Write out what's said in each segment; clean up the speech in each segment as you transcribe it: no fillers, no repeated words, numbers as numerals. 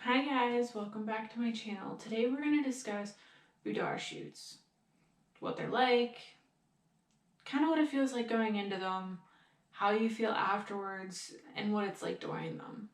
Hi guys, welcome back to my channel. Today we're going to discuss boudoir shoots. What they're like, kind of what it feels like going into them, how you feel afterwards, and what it's like during them.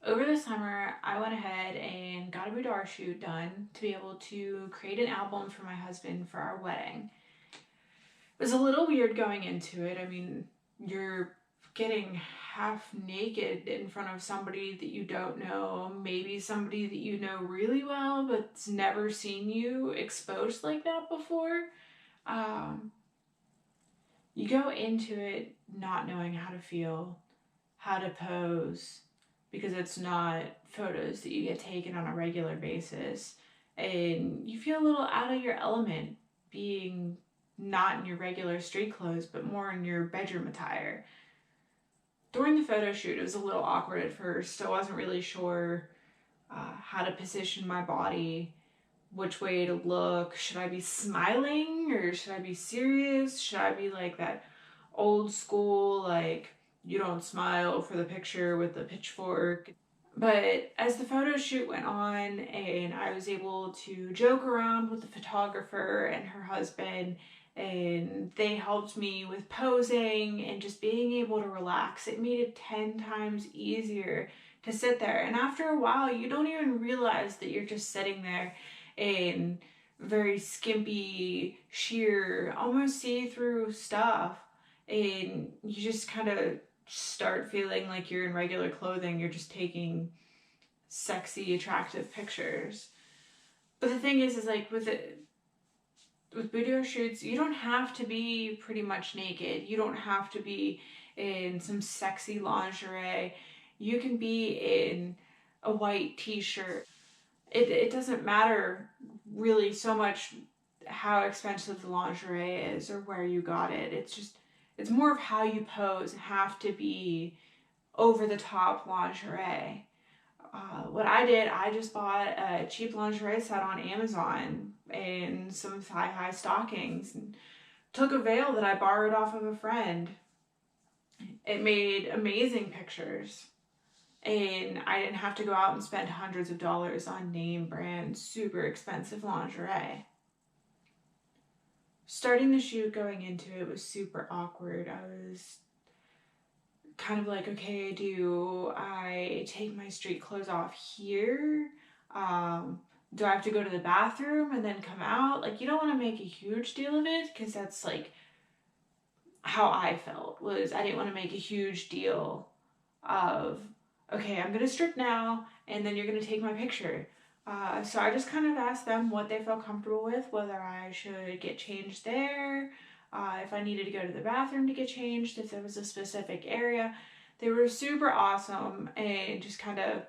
Over the summer, I went ahead and got a boudoir shoot done to be able to create an album for my husband for our wedding. It was a little weird going into it. I mean, you're getting half naked in front of somebody that you don't know, maybe somebody that you know really well but's never seen you exposed like that before. You go into it not knowing how to feel, how to pose, because it's not photos that you get taken on a regular basis, and you feel a little out of your element being not in your regular street clothes but more in your bedroom attire. During the photo shoot, it was a little awkward at first. I wasn't really sure how to position my body, which way to look. Should I be smiling or should I be serious? Should I be like that old school, like, you don't smile for the picture with the pitchfork? But as the photo shoot went on and I was able to joke around with the photographer and her husband, and they helped me with posing and just being able to relax, it made it 10 times easier to sit there. And after a while, you don't even realize that you're just sitting there in very skimpy, sheer, almost see-through stuff, and you just kind of start feeling like you're in regular clothing. You're just taking sexy, attractive pictures. But the thing is like with boudoir shoots, you don't have to be pretty much naked. You don't have to be in some sexy lingerie. You can be in a white t-shirt. It doesn't matter really so much how expensive the lingerie is or where you got it. It's more of how you pose. Have to be over the top lingerie. What I did, I just bought a cheap lingerie set on Amazon and some thigh-high stockings and took a veil that I borrowed off of a friend. It made amazing pictures, and I didn't have to go out and spend hundreds of dollars on name brand, super expensive lingerie. Starting the shoot, going into it was super awkward. I was kind of like, okay, do I take my street clothes off here? Do I have to go to the bathroom and then come out? Like, you don't want to make a huge deal of it, because that's like how I felt. Was I didn't want to make a huge deal of, okay, I'm gonna strip now and then you're gonna take my picture. So I just kind of asked them what they felt comfortable with, whether I should get changed there, if I needed to go to the bathroom to get changed, if there was a specific area. They were super awesome and just kind of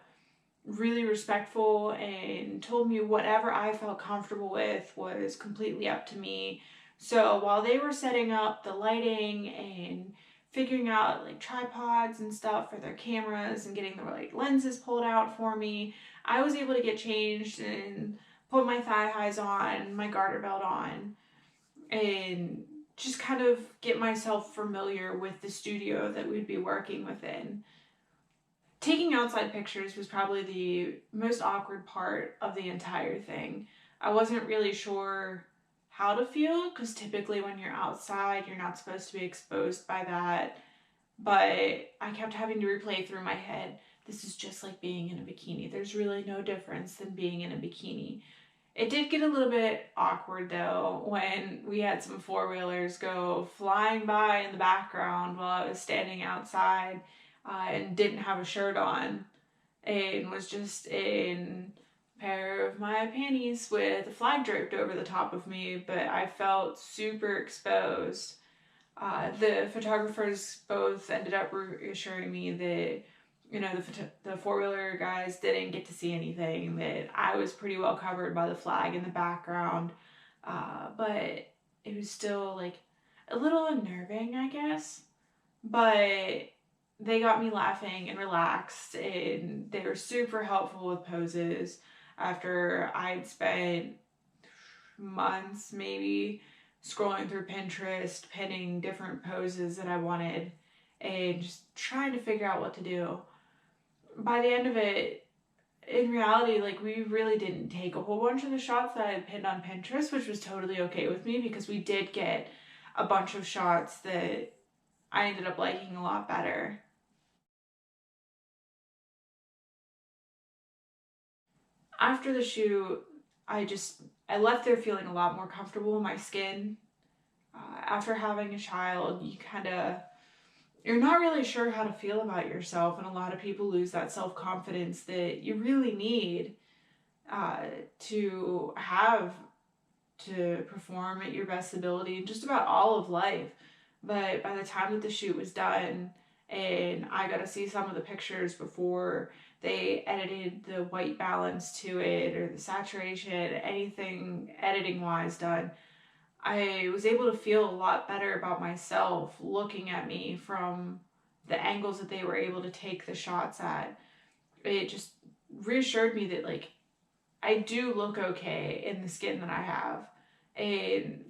really respectful and told me whatever I felt comfortable with was completely up to me. So while they were setting up the lighting and figuring out like tripods and stuff for their cameras and getting the like lenses pulled out for me, I was able to get changed and put my thigh highs on, my garter belt on, and just kind of get myself familiar with the studio that we'd be working within. Taking outside pictures was probably the most awkward part of the entire thing. I wasn't really sure how to feel, because typically when you're outside, you're not supposed to be exposed by that. But I kept having to replay through my head, this is just like being in a bikini. There's really no difference than being in a bikini. It did get a little bit awkward though when we had some four-wheelers go flying by in the background while I was standing outside and didn't have a shirt on and was just in a pair of my panties with a flag draped over the top of me, but I felt super exposed. The photographers both ended up reassuring me that, you know, the four-wheeler guys didn't get to see anything, that I was pretty well covered by the flag in the background, but it was still like a little unnerving, I guess. But they got me laughing and relaxed, and they were super helpful with poses after I'd spent months maybe scrolling through Pinterest, pinning different poses that I wanted, and just trying to figure out what to do. By the end of it, in reality, like, we really didn't take a whole bunch of the shots that I had pinned on Pinterest, which was totally okay with me because we did get a bunch of shots that I ended up liking a lot better. After the shoot, I left there feeling a lot more comfortable in my skin. After having a child, you're not really sure how to feel about yourself, and a lot of people lose that self-confidence that you really need uh, to have to perform at your best ability in just about all of life. But by the time that the shoot was done and I got to see some of the pictures before they edited the white balance to it or the saturation, anything editing wise done, I was able to feel a lot better about myself looking at me from the angles that they were able to take the shots at. It just reassured me that, like, I do look okay in the skin that I have. And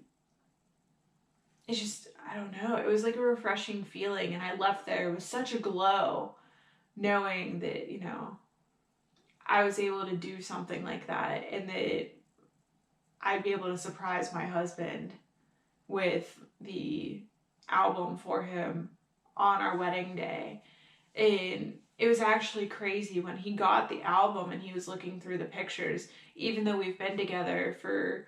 it's just, I don't know, it was like a refreshing feeling. And I left there with such a glow knowing that, I was able to do something like that and that I'd be able to surprise my husband with the album for him on our wedding day. And it was actually crazy when he got the album and he was looking through the pictures, even though we've been together for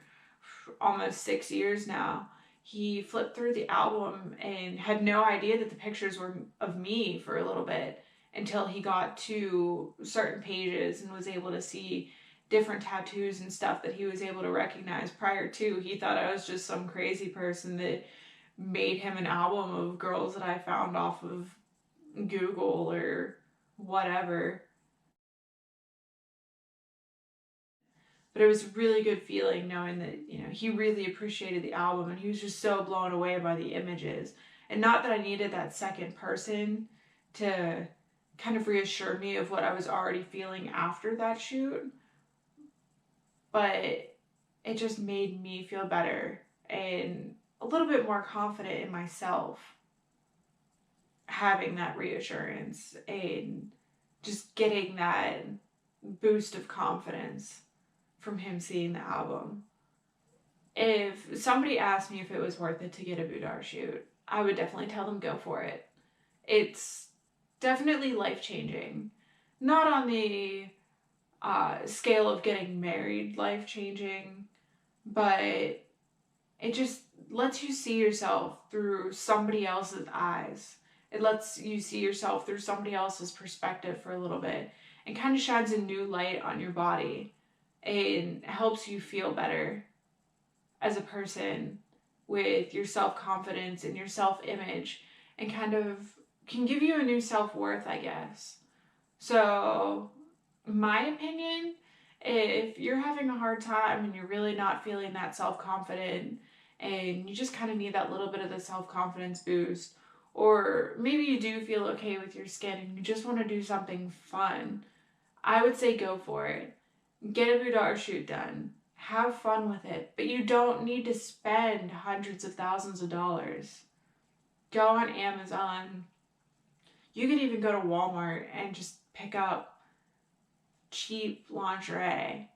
almost 6 years now. He flipped through the album and had no idea that the pictures were of me for a little bit until he got to certain pages and was able to see different tattoos and stuff that he was able to recognize. Prior to, he thought I was just some crazy person that made him an album of girls that I found off of Google or whatever. But it was a really good feeling knowing that, he really appreciated the album and he was just so blown away by the images. And not that I needed that second person to kind of reassure me of what I was already feeling after that shoot, but it just made me feel better and a little bit more confident in myself, having that reassurance and just getting that boost of confidence from him seeing the album. If somebody asked me if it was worth it to get a boudoir shoot, I would definitely tell them go for it. It's definitely life-changing. Not on the scale of getting married life-changing, but it just lets you see yourself through somebody else's eyes. It lets you see yourself through somebody else's perspective for a little bit and kind of shines a new light on your body and helps you feel better as a person with your self-confidence and your self-image and kind of can give you a new self-worth, I guess. So, my opinion, if you're having a hard time and you're really not feeling that self-confident and you just kind of need that little bit of the self-confidence boost, or maybe you do feel okay with your skin and you just want to do something fun, I would say go for it. Get a boudoir shoot done. Have fun with it. But you don't need to spend hundreds of thousands of dollars. Go on Amazon. You could even go to Walmart and just pick up cheap lingerie.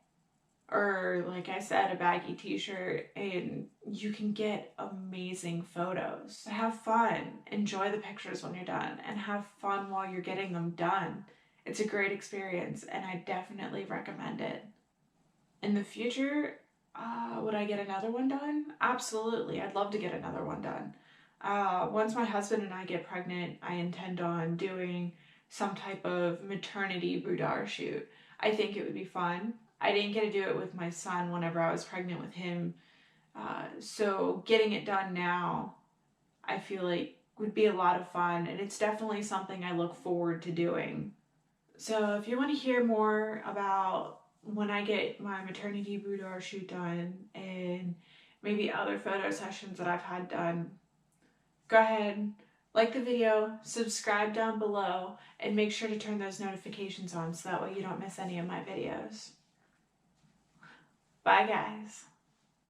Or, like I said, a baggy t-shirt. And you can get amazing photos. Have fun. Enjoy the pictures when you're done. And have fun while you're getting them done. It's a great experience, and I definitely recommend it. In the future, would I get another one done? Absolutely. I'd love to get another one done. Once my husband and I get pregnant, I intend on doing some type of maternity boudoir shoot. I think it would be fun. I didn't get to do it with my son whenever I was pregnant with him. So getting it done now, I feel like would be a lot of fun, and it's definitely something I look forward to doing. So if you want to hear more about when I get my maternity boudoir shoot done and maybe other photo sessions that I've had done, go ahead, like the video, subscribe down below, and make sure to turn those notifications on so that way you don't miss any of my videos. Bye guys.